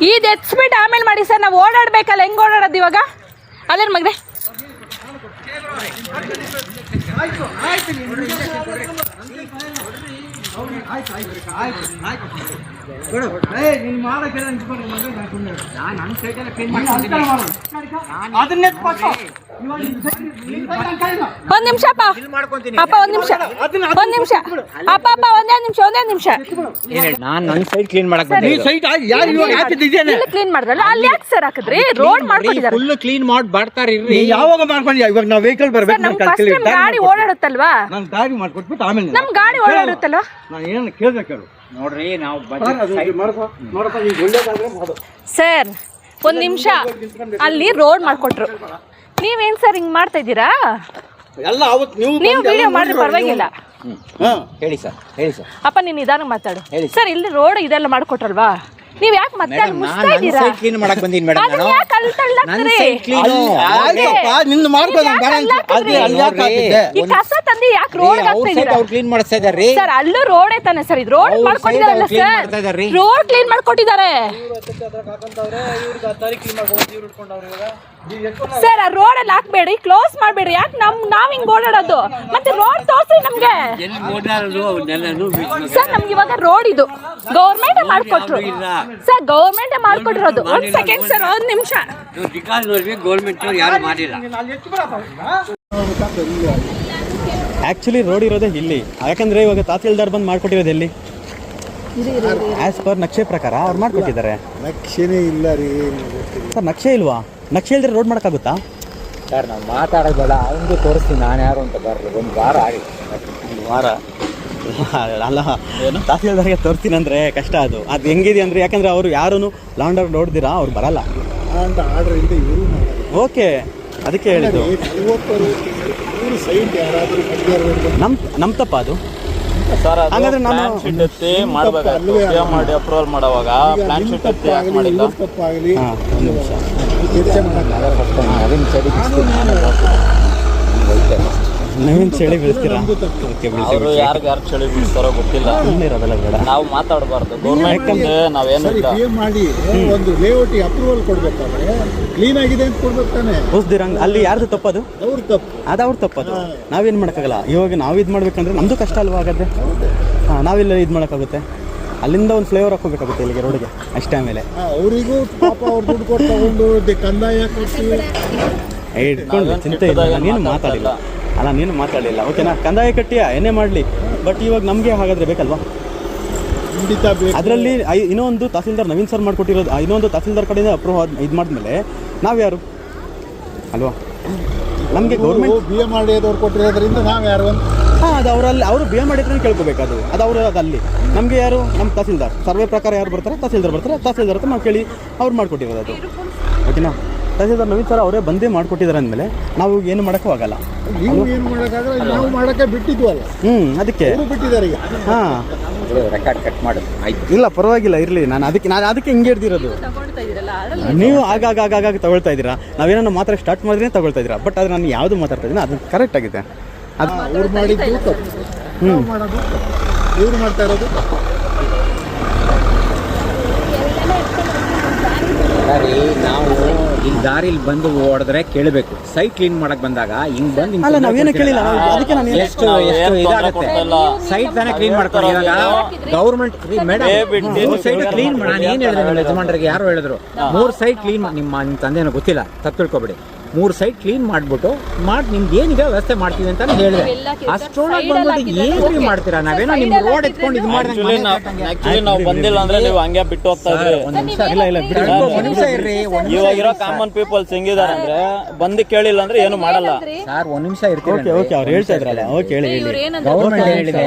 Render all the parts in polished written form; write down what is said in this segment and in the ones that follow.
ಇದು ಎತ್ಸ್ಬಿಟ್ಟು ಆಮೇಲೆ ಮಾಡಿ ಸರ್. ನಾವು ಓಡಾಡ್ಬೇಕಲ್ಲ, ಹೆಂಗ್ ಓಡಾಡೋದು ಇವಾಗ? ಅದೇನು ಮಗ್ರೆ ಒಂದ್ ನಿಮಿಷ ಅಪ್ಪ, ಅಪ್ಪ ಒಂದ್ ನಿಮಿಷ, ಒಂದ್ ನಿಮಿಷ ಅಪ್ಪ, ಅಪ್ಪ ಒಂದೇ ನಿಮಿಷ, ಒಂದೇ ನಿಮಿಷ. ನಾನು ನನ್ನ ಸೈಡ್ ಕ್ಲೀನ್ ಮಾಡಕ್ ಕ್ಲೀನ್ ಮಾಡಿದ್ರಲ್ಲ, ಅಲ್ಲಿ ಯಾಕೆ ಸರ್ ಹಾಕಿದ್ರಿ? ರೋಡ್ ಮಾಡ್ಕೊಂಡಿದ್ದಾರೆ, ಫುಲ್ ಕ್ಲೀನ್ ಮಾಡಿ ಬರ್ತಾರೆ. ಯಾವಾಗ ಮಾಡ್ಕೊಂಡಿದ್ಯಾ? ಇವಾಗ ನಾವು ವೆಹಿಕಲ್ ಬರ್ಬೇಕು, ಗಾಡಿ ಓಡಾಡುತ್ತಲ್ವಾ? ನಾನು ಗಾಡಿ ಮಾಡ್ಕೊಟ್ಬಿಟ್ಟು ಆಮೇಲೆ ನಮ್ ಗಾಡಿ ಓಡಾಡುತ್ತಲ್ವಾ? ನಾನು ಏನು ಕೇಳ್ಬೇಕು ಹೇಳು. ನೋಡ್ರಿ ನಾವು ಸರ್ ಒಂದ್ ನಿಮಿಷ, ಅಲ್ಲಿ ರೋಡ್ ಮಾಡ್ಕೊಟ್ರು, ನೀವೇನ್ ಸರ್ ಹಿಂಗ್ ಮಾಡ್ತಾ ಇದ್ದೀರಾ? ಎಲ್ಲ ಅವತ್ತು ನೀವು ವಿಡಿಯೋ ಮಾಡಿದ್ರೆ ಪರವಾಗಿಲ್ಲ. ಹೇಳಿ ಸರ್, ಹೇಳಿ ಸರ್. ಅಪ್ಪ ನೀನ್ ನಿಧಾನ ಮಾತಾಡು ಸರ್. ಇಲ್ಲಿ ರೋಡ್ ಇದೆಲ್ಲ ಮಾಡ್ಕೊಟ್ರಲ್ವಾ? ನೀವ್ ಯಾಕೆ ಮತ್ತೆ ಮುಚ್ತಾ ಇದ್ದೀರಾ? ಕ್ಲೀನ್ ಮಾಡಕ್ ಬಂದೀನಿ ಮೇಡಮ್. ಅದನ್ನ ಯಾಕೆ ಅಲ್ಲಿ ತಳ್ಳಾಕ್ತೀರಿ? ನಿಂದು ಮಾಡ್ಕೋದು ಈ ಕಸ ತಂದು ಯಾಕೆ ರೋಡ್ ಹಾಕ್ತಾ ಇದ್ದೀರಾ? ಅವ್ರು ಕ್ಲೀನ್ ಮಾಡಿಸ್ತಾ ಇದಾರೆ ಸರ್. ಅಲ್ಲೂ ರೋಡೇ ತಾನೆ ಸರ್, ಇದು ರೋಡ್ ಮಾಡ್ಕೊಟ್ಟಿದಾರಲ್ಲ ಸರ್, ರೋಡ್ ಕ್ಲೀನ್ ಮಾಡ್ಕೊಟ್ಟಿದ್ದಾರೆ ಸರ್. ಆ ರೋಡ್ ಅಲ್ಲಿ ಹಾಕ್ಬೇಡಿ, ಕ್ಲೋಸ್ ಮಾಡ್ಬೇಡಿ. ಯಾಕೆ ನಾವ್ ಹಿಂಗ್ ಓಡಾಡೋದು? ಮತ್ತೆ ರೋಡ್ ತೋರ್ಸಿ ನಮ್ಗೆ ಸರ್. ನಮ್ಗೆ ಇವಾಗ ರೋಡ್ ಇದು ಗೌರ್ಮೆಂಟ್ ಮಾಡ್ಕೊಟ್ರು ಸರ್, ಗೌರ್ಮೆಂಟ್ ಮಾಡ್ಕೊಟ್ಟಿರೋದು. ಒಂದ್ ಸೆಕೆಂಡ್ ಸರ್, ಒಂದ್ ನಿಮಿಷ. ಗೌರ್ಮೆಂಟ್ ಯಾರು ಮಾಡಿಲ್ಲ. ಆ್ಯಕ್ಚುಲಿ ರೋಡ್ ಇರೋದೇ ಇಲ್ಲಿ, ಯಾಕಂದರೆ ಇವಾಗ ತಹಸೀಲ್ದಾರ್ ಬಂದು ಮಾಡ್ಕೊಟ್ಟಿರೋದು ಎಲ್ಲಿ? ಆ್ಯಸ್ ಪರ್ ನಕ್ಷೆ ಪ್ರಕಾರ ಅವ್ರು ಮಾಡ್ಕೊಟ್ಟಿದ್ದಾರೆ. ನಕ್ಷೆನೇ ಇಲ್ಲ ರೀ ಸರ್. ನಕ್ಷೆ ಇಲ್ವಾ? ನಕ್ಷೆ ಇಲ್ದ್ರೆ ರೋಡ್ ಮಾಡೋಕ್ಕಾಗುತ್ತಾ ಸರ್? ನಾವು ಮಾತಾಡೋದಲ್ಲ, ಅವನಿಗೆ ತೋರಿಸ್ತೀನಿ ನಾನು ಯಾರು ಅಂತ. ಬರ್ರಿ, ಒಂದು ವಾರ ಆಗಿ. ಒಂದು ವಾರ ಅಲ್ಲ, ತಹಸೀಲ್ದಾರ್ಗೆ ತೋರಿಸ್ತೀನಿ ಅಂದರೆ ಕಷ್ಟ. ಅದು ಹೆಂಗಿದೆ ಅಂದರೆ, ಯಾಕಂದರೆ ಅವರು ಯಾರೂ ಲಾಂಡರ್ ನೋಡ್ದಿರಾ ಅವ್ರು ಬರಲ್ಲ ಅಂತ ಆರ್ಡರ್ ಇಲ್ಲದೆ ಇವರು ಓಕೆ, ಅದಕ್ಕೆ ಹೇಳಿದ್ದು. ಸೈಟ್ ಯಾರಾದರೂ ನಮ್ಮ ತಪ್ಪ ಅದು ಸರ್. ಹಾಗಾದ್ರೆ ನಾನು ಮಾಡಬೇಕಾಗಿತ್ತು, ಮಾಡಿ ಅಪ್ರೂವಲ್ ಮಾಡುವಾಗ ಪ್ಲಾನ್ ಶೀಟ್ ಯಾಕೆ ಮಾಡಿಲ್ಲ? ತಪ್ಪಾಗಲಿ. ಒಂದು ನಿಮಿಷ. ನವೀನ್ ಚಳಿ ಬೀಳ್ತೀರಾ? ಅವರು ಯಾರು ಚಳಿ ಬೀಳ್ತಾರೋ ಗೊತ್ತಿಲ್ಲ, ಇರೋದಲ್ಲ ಬೇಡ. ನಾವು ಮಾತಾಡಬಾರ್ದು. ಗೌರ್ಮೆಂಟ್ ನಾವೇನು ಮಾಡಿ ಒಂದು ಲೇಔಟ್ ಅಪ್ರೂವಲ್ ಕೊಡ್ಬೇಕಾದ್ರೆ ಕ್ಲೀನ್ ಆಗಿದೆ ಅಂತ ಕೊಡ್ಬೇಕು ತಾನೆ. ಹೊಸ್ದಿರಂಗ್ ಅಲ್ಲಿ ಯಾರ್ದು ತಪ್ಪದು? ಅವ್ರ ತಪ್ಪು, ಅದು ಅವ್ರ ತಪ್ಪದು. ನಾವೇನು ಮಾಡೋಕ್ಕಾಗಲ್ಲ. ಇವಾಗ ನಾವು ಇದು ಮಾಡ್ಬೇಕಂದ್ರೆ ನಮ್ಮದು ಕಷ್ಟ ಅಲ್ವಾ? ಹಾಗಾದ್ರೆ ನಾವಿಲ್ಲ ಇದು ಮಾಡೋಕ್ಕಾಗುತ್ತೆ. ಅಲ್ಲಿಂದ ಒಂದು ಫ್ಲೇವರ್ ಹಾಕೋಬೇಕಾಗುತ್ತೆ ಇಲ್ಲಿಗೆ ರೋಡಿಗೆ ಅಷ್ಟೇ. ಆಮೇಲೆ ಅವರಿಗೂ ಪಾಪ ಅವ್ರು ದುಡ್ಡು ಕೊಟ್ಟು ತಗೊಂಡು ಕಂದಾಯ ಕೊಟ್ಟು ಇಟ್ಕೊಂಡು ಚಿಂತೆ ಇಲ್ಲ. ನೀನು ಮಾತಾಡಿಲ್ಲ ಅಲ್ಲ, ನೀನು ಮಾತಾಡಲಿಲ್ಲ ಓಕೆನಾ? ಕಂದಾಯ ಕಟ್ಟಿಯಾ ಏನೇ ಮಾಡಲಿ, ಬಟ್ ಇವಾಗ ನಮಗೆ ಹಾಗಾದರೆ ಬೇಕಲ್ವಾ? ಅದರಲ್ಲಿ ಇನ್ನೊಂದು ತಹಸೀಲ್ದಾರ್ ನವೀನ್ ಸರ್ ಮಾಡಿಕೊಟ್ಟಿರೋದು, ಇನ್ನೊಂದು ತಹಸೀಲ್ದಾರ್ ಕಡೆಯಿಂದ ಅಪ್ರೂವ್ ಇದು ಮಾಡಿದ್ಮೇಲೆ ನಾವು ಯಾರು ಅಲ್ವಾ? ನಮಗೆ ಗೌರ್ಮೆಂಟ್ ಬಿ ಎಮ್ ಆರ್ ಎದವ್ರು ಕೊಟ್ಟಿರೋದ್ರಿಂದ ನಾವು ಯಾರು ಅಂತ. ಅದು ಅವರಲ್ಲಿ ಅವರು ಬಿ ಎಮ್ ಮಾಡಿದ್ರೆ ಕೇಳ್ಕೋಬೇಕು. ಅದು ಅವರು ಅಲ್ಲಿ ನಮಗೆ ಯಾರು? ನಮ್ಮ ತಹಸೀಲ್ದಾರ್ ಸರ್ವೆ ಪ್ರಕಾರ ಯಾರು ಬರ್ತಾರೆ? ತಹಸೀಲ್ದಾರ್ ಬರ್ತಾರೆ. ತಹಸೀಲ್ದಾರ್ ಹತ್ರ ನಾವು ಕೇಳಿ ಅವ್ರು ಮಾಡಿಕೊಟ್ಟಿರೋದು ಅದು ಓಕೆನಾ? ತಹಸೀಲ್ದಾರ್ ನವೀನ್ ಸರ್ ಅವರೇ ಬಂದೇ ಮಾಡಿಕೊಟ್ಟಿದ್ದಾರೆ ಅಂದಮೇಲೆ ನಾವು ಏನು ಮಾಡೋಕ್ಕೂ ಆಗಲ್ಲ. ನೀವು ಏನು ಮಾಡೋಕ್ಕಾಗಲ್ಲ, ನಾವು ಮಾಡೋಕ್ಕೆ ಬಿಟ್ಟಿದ್ವಲ್ಲ. ಅದಕ್ಕೆ ಬಿಟ್ಟಿದ್ದಾರೆ ಈಗ. ರೆಕಾರ್ಡ್ ಕಟ್ ಮಾಡು ಆಯ್ತು. ಇಲ್ಲ ಪರವಾಗಿಲ್ಲ, ಇರಲಿ. ನಾನು ಅದಕ್ಕೆ ಹಿಂಗೆ ಹಿಡ್ದಿರೋದು. ನೀವು ಆಗಾಗ ತಗೊಳ್ತಾ ಇದ್ದೀರಾ. ನಾವೇನೋ ಮಾತ್ರ ಸ್ಟಾರ್ಟ್ ಮಾಡಿದ್ರೆ ತಗೊಳ್ತಾ ಇದ್ದೀರಾ, ಬಟ್ ಅದು ನಾನು ಯಾವುದು ಮಾತಾಡ್ತಾ ಇದ್ದೀನಿ ಅದು ಕರೆಕ್ಟ್ ಆಗಿದೆ. ಅದು ಅವ್ರು ಮಾಡಿದ್ದು ತಪ್ಪು, ಮಾಡೋದು ಇವ್ರು ಮಾಡ್ತಾ ಇರೋದು. ಸರಿ, ನಾವು ಇಲ್ಲಿ ದಾರಿಲಿ ಬಂದು ಓಡಿದ್ರೆ ಕೇಳಬೇಕು. ಸೈಟ್ ಕ್ಲೀನ್ ಮಾಡಕ್ ಬಂದಾಗ ಹಿಂಗ್ ಬಂದು ಅಲ್ಲ, ನಾವೇನು ಕೇಳಿಲ್ಲ. ಅದಕ್ಕೆ ನಾನು ಎಷ್ಟು ಇದಾಗುತ್ತೆ. ಸೈಟ್ ತಾನೇ ಕ್ಲೀನ್ ಮಾಡ್ತಾರೆ. ಇವಾಗ ಗೌರ್ಮೆಂಟ್ ಮೇಡಮ್ ಸೈಟ್ ಕ್ಲೀನ್ ಮಾಡಿ, ನಾನು ಏನು ಹೇಳಿದೆ ನಿಮ್ಮ ಯಜಮಾನರಿಗೆ? ಯಾರು ಹೇಳಿದ್ರು 3 ಸೈಟ್ ಕ್ಲೀನ್ ನಿಮ್ಮ ತಂದೆನೋ ಗೊತ್ತಿಲ್ಲ, ತಪ್ಪು ತಿಳ್ಕೊಬೇಡಿ. 3 ಸೈಟ್ ಕ್ಲೀನ್ ಮಾಡ್ಬಿಟ್ಟು ನಿಮ್ದು ಏನಿದೆ ವ್ಯವಸ್ಥೆ ಮಾಡ್ತೀವಿ ಅಂತ ಹೇಳಿದೆ. ಅಷ್ಟೊಳಗೆ ಬಂದ್ಬಿಟ್ಟು ಏನು ಮಾಡ್ತೀರಾ? ನಾವೇನೋ ನಿಮ್ ರೋಡ್ ಎತ್ಕೊಂಡು ಇದು ಮಾಡಿದ್ರೆ ನಾವು ಬಂದಿಲ್ಲ ಅಂದ್ರೆ ನೀವು ಹಂಗೆ ಬಿಟ್ಟು ಹೋಗ್ತಾ ಇದ್ರಿ. ಒಂದು ನಿಮಿಷ ಇರ್ರಿ. ಇವಾಗ ಇರೋ ಕಾಮನ್ ಪೀಪಲ್ಸ್ ಹೆಂಗಿದಾರೆ ಅಂದ್ರೆ ಬಂದು ಕೇಳಿಲ್ಲ ಅಂದ್ರೆ ಏನು ಮಾಡಲ್ಲ ಸರ್. 1 ನಿಮಿಷ ಇರ್ತೀವಿ. ಓಕೆ ಅವ್ರು ಹೇಳ್ತಾ ಇದ್ರಲ್ಲ, ಓಕೆ ಹೇಳಿ. ಗೌರ್ಮೆಂಟ್ ಹೇಳಿದೆ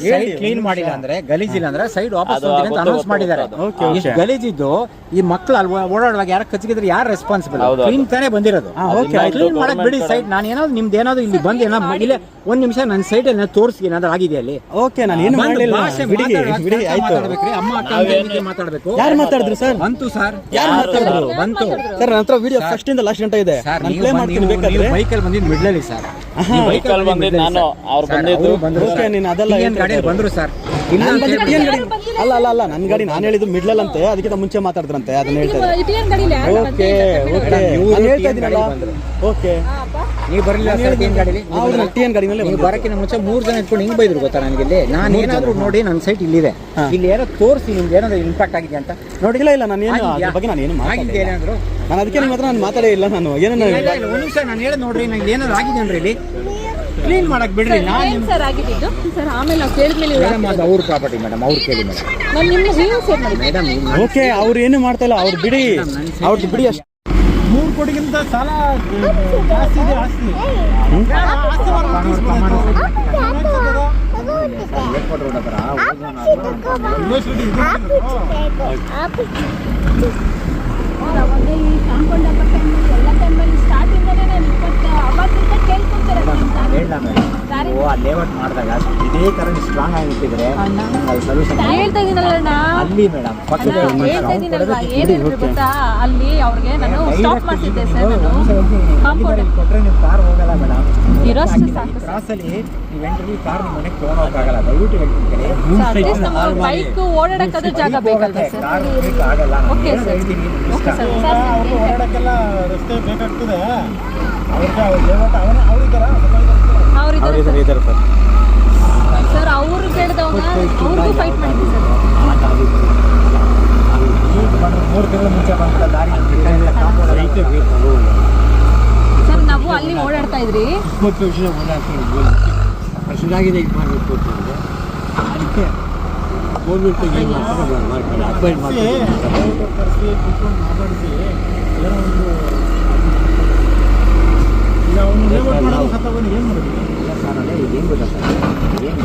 ಸೈಟ್ ಕ್ಲೀನ್ ಮಾಡಿಲ್ಲ ಅಂದ್ರೆ, ಗಲೀಜಿಲ್ಲ ಅಂದ್ರೆ ಸೈಡ್ ವಾಪಸ್ ಅಂತ ಅನೌನ್ಸ್ ಮಾಡಿದ್ದಾರೆ. ಇಷ್ಟು ಗಲೀಜಿದ್ದು ಈ ಮಕ್ಕಳು ಅಲ್ಲಿ ಓಡಾಡುವಾಗ ಯಾರು ಕಚ್ಚಿದ್ರೆ ಯಾರು ರೆಸ್ಪಾನ್ಸಿಬಲ್? ಕ್ಲೀನ್ ತಾನೇ ಬಂದಿರೋದು. ಕ್ಲೀನ್ ಮಾಡಕ್ ಬಿಡಿ ಸೈಟ್. ನಾನು ಏನಾದ್ರು ನಿಮ್ದು ಏನಾದ್ರು ಇಲ್ಲಿ ಬಂದು ಏನೋ ಇಲ್ಲ 1 ನಿಮಿಷ ನನ್ನ ಸೈಟ್ ಅಲ್ಲಿ ತೋರಿಸಿ ಏನಾದ್ರು ಆಗಿದೆ ಅಲ್ಲಿ. ಓಕೆ, ನಾನು ಏನು ಮಾಡಲಿಲ್ಲ. ಅಮ್ಮ ಅಕ್ಕ ಮಾತಾಡ್ಬೇಕು. ಯಾರು ಮಾತಾಡಿದ್ರು ಸರ್? ಬಂತು ಸರ್. ಯಾರು ಮಾತಾಡಿದ್ರು? ಬಂತು ಸರ್. ನನ್ನ ಹತ್ರ ವಿಡಿಯೋ ಫಸ್ಟ್ ಇಂದ ಲಾಸ್ಟ್ ಗಂಟೆ ಇದೆ. ಸರ್, ನಾನು ಪ್ಲೇ ಮಾಡ್ತೀನಿ ಬೇಕಾದ್ರೆ. ಬೈಕಲ್ಲಿ ಬಂದಿದ್ದು ಮಿಡ್ಲಲ್ಲಿ ಸರ್. ಬೈಕಲ್ಲಿ ಬಂದಿದ್ದು ನಾನು, ಅವ್ರು ಬಂದಿದ್ದು ಓಕೆ, ನೀನು ಅದೆಲ್ಲ ಗಾಡಿಯಲ್ಲಿ ಬಂದ್ರು ಸರ್. ಇಲ್ಲ ನಾನು ಅಂತ ಬಂದು ಹೇಳ್ಬಿಡಿ. ಟಿ ಎನ್ ಗಾಡಿ ಅಲ್ಲ ನನ್ನ ಗಾಡಿ ನಾನು ಹೇಳಿದ್ದು ಮಿಡ್ಲಲ್ ಅಂತೆ, ಅದಕ್ಕಿಂತ ಮುಂಚೆ ಮಾತಾಡಿದ್ರಂತೆ, ಅದನ್ನ ಹೇಳ್ತಾ ಇದ್ದಾರೆ. ಓಕೆ ನಾನು ಹೇಳ್ತಾ ಇದ್ದೀನಲ್ಲ. ಓಕೆ ನೀವು ಬರಲಿಲ್ಲ ಸರ್ ಟಿ ಎನ್ ಗಾಡಿಲಿ, ಅವ್ರು ಟಿ ಎನ್ ಗಾಡಿನಲ್ಲೇ ನೀವು ಬರಕ್ಕಿಂತ ಮುಂಚೆ 3 ಜನ ಇಟ್ಕೊಂಡು ಹಿಂಗ್ ಬೈದ್ರು ಗೊತ್ತಾ ನನಗೆ ಇಲ್ಲಿ. ನಾನು ಏನಾದ್ರು ನೋಡಿ ನನ್ನ ಸೈಟ್ ಇಲ್ಲಿದೆ, ಇಲ್ಲಿ ಏನೋ ತೋರಿಸಿ ನಿಮ್ಗೆ ಏನಾದ್ರು ಇಂಪ್ಯಾಕ್ಟ್ ಆಗಿದೆ ಅಂತ ನೋಡಿಲ್ಲ. ಇಲ್ಲ ನಾನು ಏನು ಅದ್ರ ಬಗ್ಗೆ ನಾನು ಏನು ಆಗಿದೆ ಮಾತಾಡಿಲ್ಲ. ಏನಾದ್ರು ನಾನು ಅದಕ್ಕೆ ನಿಮ್ಮ ಹತ್ರ ನಾನು ಮಾತಾಡೇ ಇಲ್ಲ. ನಾನು ಏನನ್ನ ಇಲ್ಲ, ಇಲ್ಲ, ಒಂದು ನಿಮಿಷ ನಾನು ಹೇಳಿ ನೋಡ್ರಿ, ನಂಗೆ ಏನಾದ್ರು ಆಗಿದೆ ಅಂದ್ರೆ ಇಲ್ಲಿ ಕ್ಲೀನ್ ಮಾಡಕ್ ಬಿಡ್ರಿ. ನಾನು ಸರ್ ಆಗಿದ್ದು ಸರ್, ಆಮೇಲೆ ನಾವು ಕೇಳಿದ್ಮೇಲೆ ಮೇಡಮ್ ಅದು ಅವ್ರ ಪ್ರಾಪರ್ಟಿ ಮೇಡಮ್, ಅವ್ರು ಕೇಳಿ ಮೇಡಮ್. ನಾನು ನಿಮ್ಗೆ ನೀವು ಸೇರ್ ಮಾಡಿ ಮೇಡಮ್ ಓಕೆ ಅವ್ರು ಏನು ಮಾಡ್ತಾ ಇಲ್ಲ, ಅವ್ರು ಬಿಡಿ, ಅವ್ರದ್ದು ಬಿಡಿ ಅಷ್ಟು. 3 ಕೋಟಿಗಿಂತ ಸಾಲ ಜಾಸ್ತಿ ಇದೆ ಆಸ್ತಿ. ಅವಾಗ ಈ ಕಾಂಪೌಂಡ್ ಎಲ್ಲ ಟೈಮಲ್ಲಿ ಸ್ಟಾರ್ಟಿಂಗಲ್ಲೇ ನಾನು 20 ಅವತ್ತಿಂದ ಕೇಳ್ಕೊಂತಾರೆ ಆ ಲೇಔಟ್ ಮಾಡಿದಾಗ ಇದೇ ತರ ಸ್ಟ್ರಾಂಗ್ ಆಗಿಟ್ಟಿದ್ರೆ ಸೊಲ್ಯೂಷನ್ ಹೇಳ್ತಾ ಇದೀನಲ್ಲ ಅಲ್ಲಿ ಮೇಡಮ್ ಹೇಳ್ತಾ ಇದೀನಲ್ವಾ ಏನಿರುತ್ತೆ ಗೊತ್ತಾ, ಅಲ್ಲಿ ಅವ್ರಿಗೆ ನಾನು ಸ್ಟಾಪ್ ಮಾಡ್ತಿದ್ದೆ ಸರ್. ನಾನು ಕಾಂಪೌಂಡ್ ಕೊಟ್ರೆ ನೀವು ಕಾರ್ ಹೋಗಲ್ಲ ಮೇಡಮ್. ಇರೋಷ್ಟು ಸಾಕು ಸರ್. ಕ್ರಾಸಲ್ಲಿ ನೀವು ಎಂಟ್ರಿ ಕಾರ್ ನಿಮ್ಮ ಮನೆಗೆ ತೊಗೊಂಡು ಹೋಗಕ್ಕಾಗಲ್ಲ. ದಯವಿಟ್ಟು ಹೇಳ್ತೀನಿ ಅಟ್ಲೀಸ್ಟ್ ನಮ್ಮ ಬೈಕ್ ಓಡಾಡಕ್ಕಾದ್ರೂ ಜಾಗ ಬೇಕಲ್ವಾ ಸರ್? ಕಾರ್ ಆಗಲ್ಲ. Okay sir, okay sir. ಅವ್ರಿಗೆ ಓಡಾಡಕ್ಕೆಲ್ಲ ರಸ್ತೆ ಬೇಕಾಗ್ತದೆ. ಅವ್ರಿಗೆ ಅವ್ರ ಲೇಔಟ್ ಅವ್ರಿದ್ದಾರಾ? ಅವ್ರಿದ್ದಾರೆ ಇದ್ದಾರೆ ಸರ್. ಸರ್, ಅವ್ರು ಕೇಳಿದವನ್ನ ಅವ್ರಿಗೂ ಫೈಟ್ ಮಾಡಿದ್ವಿ ಸರ್. 3 ತಿಂಗಳ ಮುಂಚೆ ಬಂದ ದಾರಿ ಸರ್, ನಾವು ಅಲ್ಲಿ ಓಡಾಡ್ತಾ ಇದ್ರಿ. 20 ವರ್ಷ ಓಡಾಡ್ತಿದ್ವಿ. ಅಷ್ಟಾಗಿದೆ ಇದು ಮಾಡಬೇಕು ಅಂತಂದರೆ ಅದಕ್ಕೆ ಗೌರ್ಮೆಂಟ್ ಏನು ಮಾಡ್ತಾರೆ ಅಪಾಯಿಂಟ್ ಮಾಡ್ತಾರೆ. ಕರೆಸಿ ಕೂತ್ಕೊಂಡು ಮಾತಾಡಿಸಿ ಏನೋ ಒಂದು ಈಗ ಅವನು ಲೇಔಟ್ ಮಾಡೋದು ಸತ್ತವನು ಏನು ಮಾಡೋದು? ಇಲ್ಲ ಸರ್, ಅದೇ ಇದೇನು ಗೊತ್ತಾ ಸರ್, ಏನು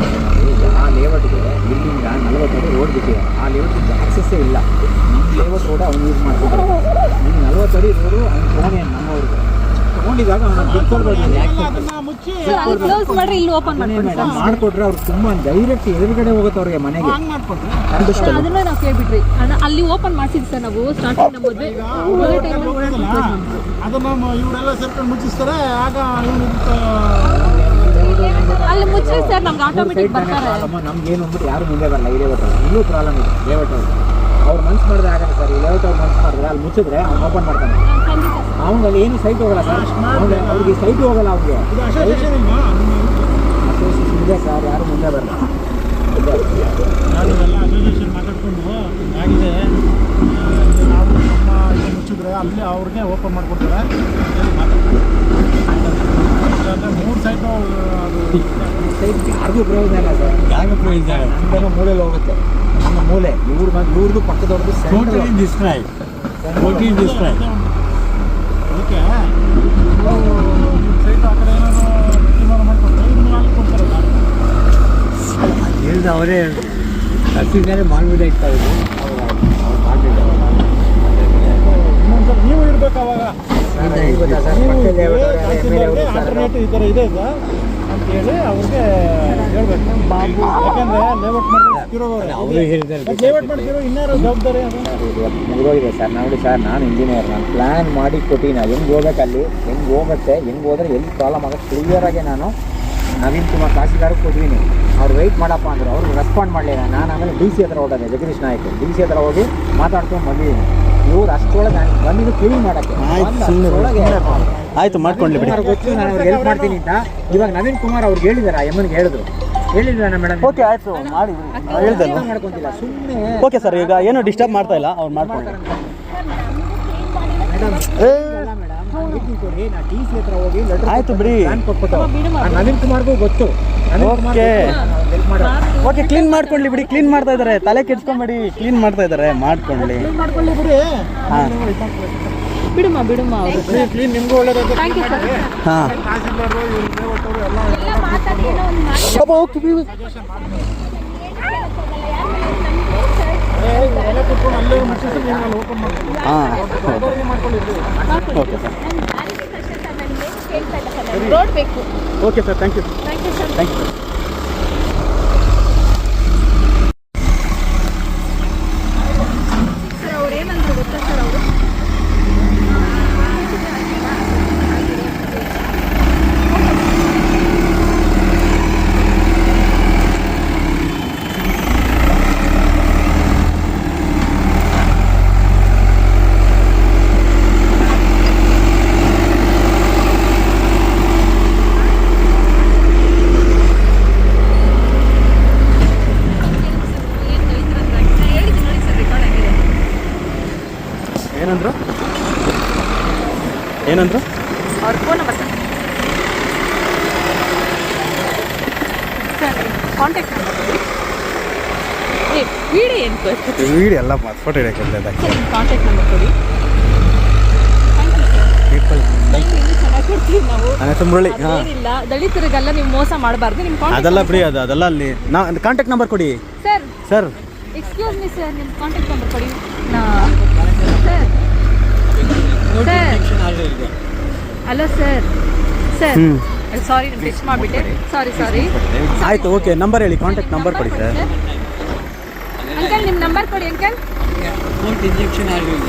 ಆ ಲೇಔಟ್ಗೆ ಇಲ್ಲಿಂದ 40 ಅಡಿ ರೋಡ್ ಬಿಟ್ಟಿದೆ. ಆ ಲೇಔಟ್ಗೆ ಆಕ್ಸೆಸ್ಸೇ ಇಲ್ಲ. ನಮ್ಮ ಲೇಔಟ್ ರೋಡ್ ಅವ್ನು ಯೂಸ್ ಮಾಡ್ತಿದ್ದಾರೆ. ಈಗ 40 ಅಡಿ ರೋಡು ಅವ್ನು ತೊಗೊಂಡೆ ನಮ್ಮವ್ರಿಗೆ ತೊಗೊಂಡಿದ್ದಾಗ ಅವ್ನು ಬಿಟ್ಕೊಳ್ಬೋದು. ಅದನ್ನ ಮುಚ್ಚಿ ಸರ್, ಅಲ್ಲಿ ಕ್ಲೋಸ್ ಮಾಡ್ರಿ, ಇಲ್ಲಿ ಓಪನ್ ಮಾಡಿ ಮೇಡಮ್ ಮಾಡಿಕೊಟ್ರೆ ಅವ್ರು ತುಂಬ ಡೈರೆಕ್ಟ್ ಎದುರುಗಡೆ ಹೋಗುತ್ತೆ ಅವ್ರಿಗೆ ಮನೆಗೆ. ಹಂಗೆ ಮಾಡ್ಕೊಟ್ರೆ ಅದನ್ನ ನಾವು ಕೇಳ್ಬಿಟ್ರಿ. ಅಲ್ಲಿ ಓಪನ್ ಮಾಡ್ಸಿದ್ವಿ ಸರ್ ನಾವು ಸ್ಟಾರ್ಟಿಂಗ್ ನಮ್ಮ ಮದುವೆ ಅದನ್ನ ಇವರೆಲ್ಲ ಸೇರ್ಕೊಂಡು ಮುಚ್ಚಿಸ್ತಾರೆ. ಆಗ ಇವನು ಅಲ್ಲಿ ಮುಚ್ಚ್ರಿ ಸರ್, ನಮ್ಗೆ ಆಟೋಮೆಟಿಕ್ ಬರ್ತಾರೆ. ನಮ್ಗೇನು ಅಂದ್ಬಿಟ್ಟು ಯಾರು ಮುಂದೆ ಬರಲ್ಲ. ಈ ಲೇಔಟ್ ಇಲ್ಲೂ ಪ್ರಾಬ್ಲಮ್ ಇದೆ ಲೇಔಟ್ ಅವ್ರು. ಅವ್ರು ಮನ್ಸು ಮಾಡಿದ್ರೆ ಆಗತ್ತೆ ಸರ್. ಈ ಲೇಔಟ್ ಅವ್ರು ಮನ್ಸು ಮಾಡಿದ್ರೆ ಅಲ್ಲಿ ಮುಚ್ಚಿದ್ರೆ ಅವ್ನು ಓಪನ್ ಮಾಡ್ತಾನೆ. ಅವ್ನಿಗೆ ಅಲ್ಲಿ ಏನು ಸೈಟ್ ಹೋಗಲ್ಲ ಸರ್. ಅವ್ರಿಗೆ ಸೈಟ್ ಹೋಗಲ್ಲ. ಅವ್ರಿಗೆ ಇದು ಅಸೋಸಿಯೇಷನ್ ಇಲ್ವಾ? ಅಸೋಸಿಯೇಷನ್ ಇದೆ ಸರ್, ಯಾರು ಮುಂದೆ ಬರಲ್ಲ. ನಾವೆಲ್ಲ ಅಸೋಸಿಯೇಷನ್ ಮಾತಾಡ್ಕೊಂಡು ಆಗಿದೆ, ನಾವು ನಮ್ಮ ಇದು ಮುಚ್ಚಿದ್ರೆ ಅಲ್ಲಿ ಅವ್ರಿಗೆ ಓಪನ್ ಮಾಡಿಕೊಡ್ತಾರೆ. ಇಲ್ಲಾಂದರೆ 3 ಸೈಟು ಅದು ಸೈಟ್ ಯಾರಿಗೂ ಪ್ರಯೋಜನ ಇಲ್ಲ ಸರ್. ಯಾರಿಗೂ ಪ್ರಯೋಜನ ಇಲ್ಲ. ನಮ್ದೇನೋ ಮೂಲೆಯಲ್ಲಿ ಹೋಗುತ್ತೆ. ನಮ್ಮ ಮೂಲೆ ಇವ್ರದ್ದು ಪಕ್ಕದವ್ರದ್ದು ಅದಕ್ಕೆ ನೀವು ಸೈಟ್ ಆ ಕಡೆ ಏನಾದ್ರು ತೀರ್ಮಾನ ಮಾಡಿಕೊಡ್ತಾರೆ, ಇದನ್ನ ಅಲ್ಲಿ ಕೊಡ್ತಾರಲ್ಲ. ಹೇಳಿದ ಅವರೇ ಹಸಿದ್ದಾರೆ ಮಾಡ್ಬೋದಾಯ್ತಾ ಇದು ಇನ್ನೊಂದ್ಸಲ ನೀವು ಇರ್ಬೇಕು ಅವಾಗ. ಆಲ್ಟರ್ನೇಟಿವ್ ಈ ಥರ ಇದೆ ಸರ್ ಅಂತೇಳಿ ಅವ್ರಿಗೆ ಹೇಳ್ಬೇಕು. ಯಾಕಂದ್ರೆ ಲೇಔಟ್ ಮಾಡ್ತಿರೋ ಲೇಔಟ್ ಮಾಡ್ತಿರೋ ಇನ್ನಾರು ಜವಾಬ್ದಾರಿ ಅದು. ಮುಗಿದೋಗಿದೆ ಸರ್. ನೋಡಿ ಸರ್, ನಾನು ಇಂಜಿನಿಯರ್, ನಾನು ಪ್ಲ್ಯಾನ್ ಮಾಡಿ ಕೊಟ್ಟಿನ ಹೆಂಗೆ ಹೋಗ್ಬೇಕಲ್ಲಿ, ಹೆಂಗೆ ಹೋಗುತ್ತೆ, ಹೆಂಗೆ ಹೋದ್ರೆ ಎಲ್ಲಿ ಪ್ರಾಬ್ಲಮ್ ಆಗುತ್ತೆ ಕ್ಲಿಯರಾಗಿ ನಾನು ನವೀನ್ ಕುಮಾರ್ ತಹಸೀಲ್ದಾರ್ಗೆ ಕೊಟ್ಟಿದ್ದೀನಿ. ಅವ್ರು ವೆಯ್ಟ್ ಮಾಡಪ್ಪ ಅಂದರು. ಅವ್ರಿಗೆ ರೆಸ್ಪಾಂಡ್ ಮಾಡಲಿಲ್ಲ. ನಾನು ಆಮೇಲೆ ಡಿ ಸಿ ಹತ್ರ ಹೊರಟೆ, ಜಗದೀಶ್ ನಾಯ್ಕ ಡಿ ಸಿ ಹತ್ರ ಹೋಗಿ ಮಾತಾಡ್ಕೊಂಡು ಬಂದಿದ್ದೀನಿ. ಇವ್ರು ಅಷ್ಟೊಳಗೆ ನಾನು ಬಂದಿದ್ದು ಕ್ಲೀನ್ ಮಾಡೋಕ್ಕೆ. ಆಯ್ತು ಮಾಡ್ಕೊಂಡ್ಲಿ ಬಿಡಿ. ಗೊತ್ತು ನಾನು ಅವ್ರಿಗೆ ಹೆಲ್ಪ್ ಮಾಡ್ತೀನಿ ಅಂತ. ಇವಾಗ ನವೀನ್ ಕುಮಾರ್ ಅವ್ರಿಗೆ ಹೇಳಿದಾರೆ, ಎಮ್ಮನಿಗೆ ಹೇಳಿದ್ರಾ ಮೇಡಮ್? ಓಕೆ ಆಯ್ತು ಮಾಡಿ ಹೇಳ್ದಲ್ಲ. ಮಾಡ್ಕೊಂತಿಲ್ಲ ಸುಮ್ಮನೆ. ಓಕೆ ಸರ್, ಈಗ ಏನು ಡಿಸ್ಟರ್ಬ್ ಮಾಡ್ತಾ ಇಲ್ಲ, ಅವ್ರು ಮಾಡ್ಕೊಂಡು. ಆಯ್ತು ಬಿಡಿ. ನವೀನ್ ಕುಮಾರ್ಗೂ ಗೊತ್ತು. ಓಕೆ ಕ್ಲೀನ್ ಮಾಡ್ಕೊಳ್ಳಿ ಬಿಡಿ. ಕ್ಲೀನ್ ಮಾಡ್ತಾ ಇದ್ದಾರೆ, ತಲೆ ಕೆಡ್ಸ್ಕೊಂಬೇಡಿ. ಕ್ಲೀನ್ ಮಾಡ್ತಾ ಇದ್ದಾರೆ, ಮಾಡ್ಕೊಳ್ಳಿ. ಮಾಡ್ಕೊಳ್ಳಿ ಬಿಡಿ. ಹಾಂ ಬಿಡುಮ ಅವರು. ಕ್ಲೀನ್ ನಿಮಗೂ ಒಳ್ಳೇದಾಗುತ್ತೆ. Thank you sir. ಹಾಂ ತಹಸೀಲ್ದಾರು ಇವ್ರು ಲೇಔಟ್ ಅವರು ಎಲ್ಲ ಎಲ್ಲ ಮಾತಾಡಿ ಏನೋ ಒಂದು ಮಾಡಿ. ಎಲ್ಲ ಕೂತ್ಕೊಂಡು ಅಲ್ಲೇ ಮುಚ್ಚಿಸಿ ನೀವು ಅಲ್ಲಿ ಓಪನ್ ಮಾಡ್ಕೊಳ್ಳಿ. ಹಾಂ ಮಾಡ್ಕೊಳ್ಳಿ. Okay sir. ರೋಡ್ ಬೇಕು. Okay sir, thank you. Thank you sir. Thank you sir. ಅವ್ರು ಏನಂದ್ರು ಗೊತ್ತಾ ಸರ್, ಅವರು ಏನಂದ್ರು ಅವ್ರ phone number sir contact number ಕೊಡಿ. ವಿಡಿಯೋ ಏನು ಸರ್ ವೀಡಿಯೋ ಎಲ್ಲ ಫೋಟೋ ಹಿಡಿಯೋಕೆ ನಿಮ್ಮ ಕಾಂಟ್ಯಾಕ್ಟ್ ನಂಬರ್ ಕೊಡಿ. ಚೆನ್ನಾಗಿ ಕೊಡ್ತೀವಿ ನಾವು. ನನ್ನ ಹೆಸರು ಮುರಳಿ. ಹಾಂ, ಏನಿಲ್ಲ, ದಲಿತರಿಗೆಲ್ಲ ನೀವು ಮೋಸ ಮಾಡಬಾರ್ದು. ನಿಮ್ಮ ಅದೆಲ್ಲ ಫ್ರೀ, ಅದೆಲ್ಲ ಅಲ್ಲಿ ಕಾಂಟ್ಯಾಕ್ಟ್ ನಂಬರ್ ಕೊಡಿ sir. Sir. Excuse me sir, ನಿಮ್ಮ ಕಾಂಟ್ಯಾಕ್ಟ್ ನಂಬರ್ ಕೊಡಿ. Sir hello sir. Sir sorry, ನಾನು ಫಿಕ್ಸ್ ಮಾಡಿಬಿಟ್ಟೆ. ಸಾರಿ. ಆಯಿತು, ಓಕೆ. ನಂಬರ್ ಹೇಳಿ, ಕಾಂಟ್ಯಾಕ್ಟ್ ನಂಬರ್ ಕೊಡಿ ಸರ್. ಅಂಕಲ್ ನಿಮ್ಮ ನಂಬರ್ ಕೊಡಿ ಅಂಕಲ್. ಇಂಜೆಕ್ಷನ್ ಆಗಲಿಲ್ಲ.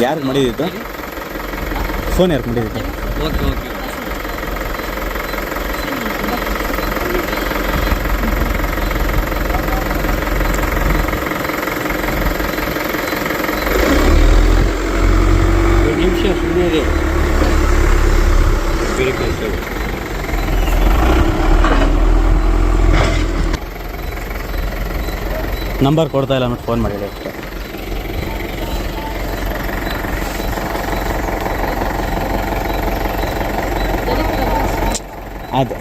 ಯಾರು ಮಾಡಿದ್ದು ಫೋನ್? ಯಾರು ಮಾಡಿದ್ದು? ಓಕೆ. ನಿಮಿಷ ಸುಮ್ಮನೆ ಬೇರೆ ಕೆಲಸ. ನಂಬರ್ ಕೊಡ್ತಾ ಇಲ್ಲ ಮತ್ತೆ ಫೋನ್ ಮಾಡಿದೆ ಅಷ್ಟೇ. ಅದು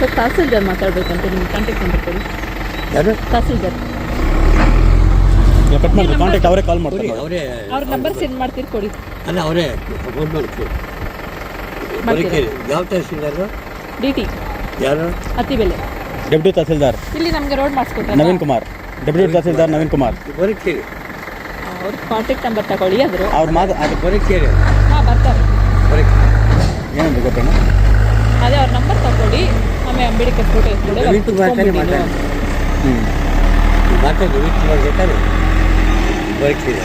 ಸರ್ ತಹಸೀಲ್ದಾರ್ ಮಾತಾಡಬೇಕಂತ ನಿಮ್ಮ ಕಾಂಟ್ಯಾಕ್ಟ್ ನಂಬರ್ ಕೊಡಿ. ಯಾರು? ತಹಸೀಲ್ದಾರ್. ಕಟ್ ಮಾಡಿದ್ರು, ಕಾಂಟ್ಯಾಕ್ಟ್ ಅವರೇ ಕಾಲ್ ಮಾಡ್ತಾರೆ. ಅವರೇ ಅವ್ರ ನಂಬರ್ ಸೆಂಡ್ ಮಾಡ್ತೀರಿ ಕೊಡಿ. ಅಲ್ಲ, ಅವರೇ ಫೋನ್ ಮಾಡ್ತೀವಿ. ಯಾವ ತಹಸೀಲ್ದಾರು? ಡಿ ಟಿ ಯಾರು? ಅತ್ತಿಬೆಲೆ. ಡೆಪ್ಯೂಟಿ ತಹಸೀಲ್ದಾರ್ ಇಲ್ಲಿ ನಮಗೆ ರೋಡ್ ಮಾಡಿಸ್ಕೊಟ್ರೆ ನವೀನ್ ಕುಮಾರ್. ಡೆಪ್ಯೂಟಿ ತಹಸೀಲ್ದಾರ್ ನವೀನ್ ಕುಮಾರ್. ಬರೀತೀರಿ. ಅವ್ರ ಕಾಂಟ್ಯಾಕ್ಟ್ ನಂಬರ್ ತಗೊಳ್ಳಿ. ಆದರು ಅವ್ರು ಅದು ಬರೀತೀರಿ. ಹಾಂ ಬರ್ತಾರೆ. ಏನಂದ್ರೆ ಗೊತ್ತೇನ? ಅದೇ ಅವ್ರ ನಂಬರ್ ತಗೊಳ್ಳಿ. ಆಮೇಲೆ ಅಂಬೇಡ್ಕರ್ ಫೋಟೋ ಇಟ್ಕೊಂಡು ನವೀನ್ ಕುಮಾರ್ ತಾನೇ ಮಾತಾಡಿ. ಮಾತಾಡಿ ನವೀನ್ ಕುಮಾರ್ ಬೇಕಾದ್ರೆ ಬರೀತೀರಿ.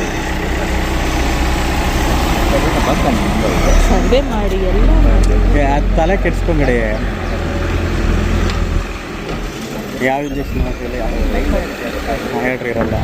ಸರ್ವೆ ಮಾಡಿ ಎಲ್ಲ ಮಾಡಿ. ಅದು ತಲೆ ಕೆಡ್ಸ್ಕೊಂಬಿಡಿ. ಯಾವ ಇಂಜೆಕ್ಷನ್ ಹೇಳ್ರಿ ಇರಲ್ಲ.